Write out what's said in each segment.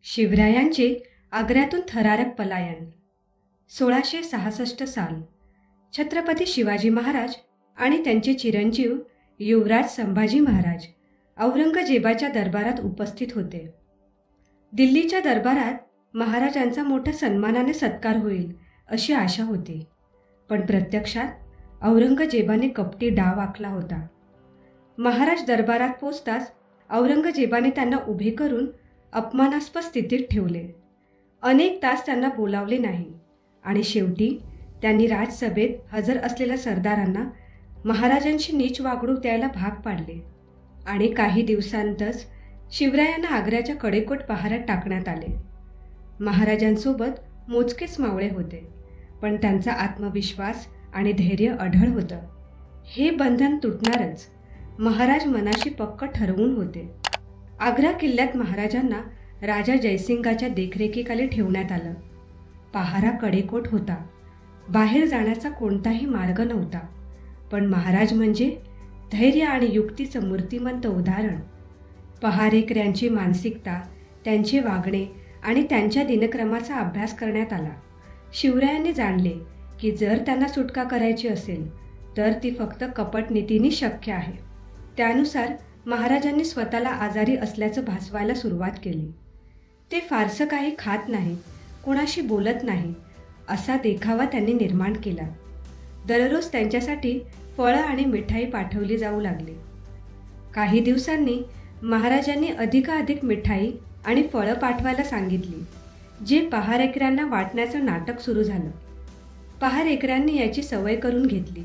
शिवरायांचे आग्र्यातून थरारक पलायन. 1666 साल. छत्रपती शिवाजी महाराज आणि त्यांचे चिरंजीव युवराज संभाजी महाराज औरंगजेबाच्या दरबारात उपस्थित होते. दिल्लीच्या दरबारात महाराजांचा मोठ्या सन्मानाने सत्कार होईल अशी आशा होती, पण प्रत्यक्षात औरंगजेबाने कपटी डाव आखला होता. महाराज दरबारात पोचताच औरंगजेबाने त्यांना उभे करून अपमानास्पद स्थितीत ठेवले. अनेक तास त्यांना बोलावले नाही आणि शेवटी त्यांनी राजसभेत हजर असलेल्या सरदारांना महाराजांची नीच वागणूक द्यायला भाग पाडले आणि काही दिवसांतच शिवरायांना आग्र्याच्या कडेकोट पहाऱ्यात टाकण्यात आले. महाराजांसोबत मोजकेच मावळे होते, पण त्यांचा आत्मविश्वास आणि धैर्य अढळ होतं. हे बंधन तुटणारच, महाराज मनाशी पक्क ठरवून होते. आग्रा किल्ल्यात महाराजांना राजा जयसिंगाच्या देखरेखीखाली ठेवण्यात आलं. पहारा कडेकोट होता, बाहेर जाण्याचा कोणताही मार्ग नव्हता, पण महाराज म्हणजे धैर्य आणि युक्तीचं मूर्तिमंत उदाहरण. पहारेकऱ्यांची मानसिकता, त्यांचे वागणे आणि त्यांच्या दिनक्रमाचा अभ्यास करण्यात आला. शिवरायांनी जाणले की जर त्यांना सुटका करायची असेल तर ती फक्त कपट नीतीने शक्य आहे. त्यानुसार महाराजांनी स्वतःला आजारी असल्याचं भासवायला सुरुवात केली. ते फारसं काही खात नाहीत, कोणाशी बोलत नाही असा देखावा त्यांनी निर्माण केला. दररोज त्यांच्यासाठी फळं आणि मिठाई पाठवली जाऊ लागली. काही दिवसांनी महाराजांनी अधिकाधिक मिठाई आणि फळं पाठवायला सांगितली, जे पहारेकऱ्यांना वाटण्याचं नाटक सुरू झालं. पहारेकऱ्यांनी याची सवय करून घेतली.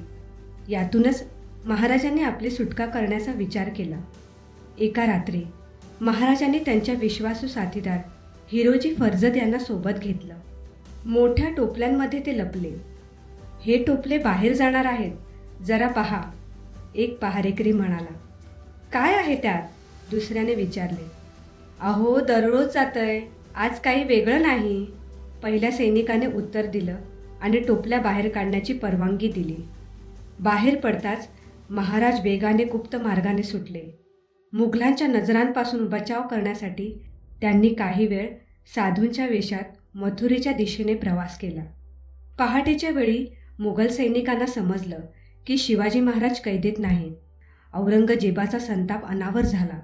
यातूनच महाराजांनी आपली सुटका करण्याचा विचार केला. एका रात्री महाराजांनी त्यांच्या विश्वासू साथीदार हिरोजी फर्जद यांना सोबत घेतलं. मोठ्या टोपल्यांमध्ये ते लपले. हे टोपले बाहेर जाणार आहेत, जरा पहा, एक पहारेकरी म्हणाला. काय आहे त्यात? दुसऱ्याने विचारले. अहो, दररोज जातंय, आज काही वेगळं नाही, पहिल्या सैनिकाने उत्तर दिलं आणि टोपल्या बाहेर काढण्याची परवानगी दिली. बाहेर पडताच महाराज वेगाने गुप्त मार्गाने सुटले. मुघलांच्या नजरांपासून बचाव करण्यासाठी त्यांनी काही वेळ साधूंच्या वेशात मथुरेच्या दिशेने प्रवास केला. पहाटेच्या वेळी मुघल सैनिकांना समजलं की शिवाजी महाराज कैदेत नाहीत. औरंगजेबाचा संताप अनावर झाला.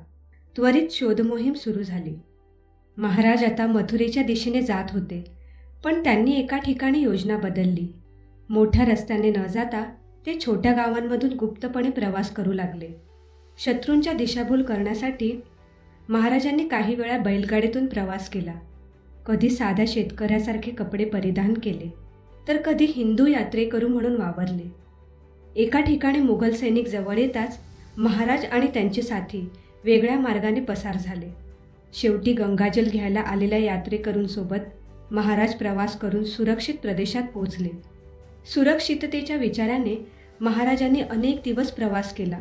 त्वरित शोधमोहीम सुरू झाली. महाराज आता मथुरेच्या दिशेने जात होते, पण त्यांनी एका ठिकाणी योजना बदलली. मोठ्या रस्त्याने न जाता ते छोट्या गावांमधून गुप्तपणे प्रवास करू लागले. शत्रूंच्या दिशाभूल करण्यासाठी महाराजांनी काही वेळा बैलगाडीतून प्रवास केला. कधी साध्या शेतकऱ्यासारखे कपडे परिधान केले, तर कधी हिंदू यात्रेकरू म्हणून वावरले. एका ठिकाणी मुघल सैनिक जवळ येताच महाराज आणि त्यांचे साथी वेगळ्या मार्गाने पसार झाले. शेवटी गंगाजल घ्यायला आलेल्या यात्रेकरूंसोबत महाराज प्रवास करून सुरक्षित प्रदेशात पोहोचले. सुरक्षिततेच्या विचाराने महाराजांनी अनेक दिवस प्रवास केला.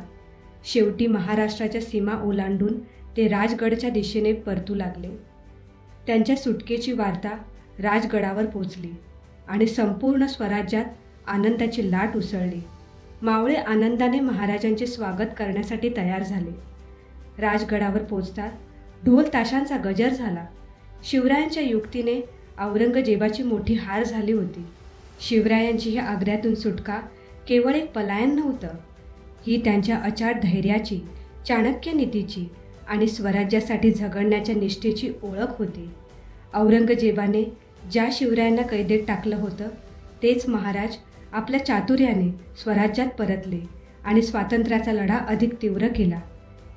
शेवटी महाराष्ट्राच्या सीमा ओलांडून ते राजगडच्या दिशेने परतू लागले. त्यांच्या सुटकेची वार्ता राजगडावर पोचली आणि संपूर्ण स्वराज्यात आनंदाची लाट उसळली. मावळे आनंदाने महाराजांचे स्वागत करण्यासाठी तयार झाले. राजगडावर पोचताच ढोल ताशांचा गजर झाला. शिवरायांच्या युक्तीने औरंगजेबाची मोठी हार झाली होती. शिवरायांची ही आग्र्यातून सुटका केवळ एक पलायन नव्हतं, ही त्यांच्या अचाट धैर्याची, चाणक्य नीतीची आणि स्वराज्यासाठी झगडण्याच्या निष्ठेची ओळख होती. औरंगजेबाने ज्या शिवरायांना कैदेत टाकलं होतं, तेच महाराज आपल्या चातुर्याने स्वराज्यात परतले आणि स्वातंत्र्याचा लढा अधिक तीव्र केला.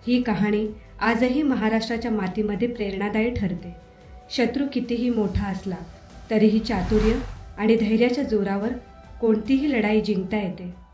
ही कहाणी आजही महाराष्ट्राच्या मातीमध्ये प्रेरणादायी ठरते. शत्रू कितीही मोठा असला तरीही चातुर्य आणि धैर्याच्या जोरावर कोणतीही लढाई जिंकता येते.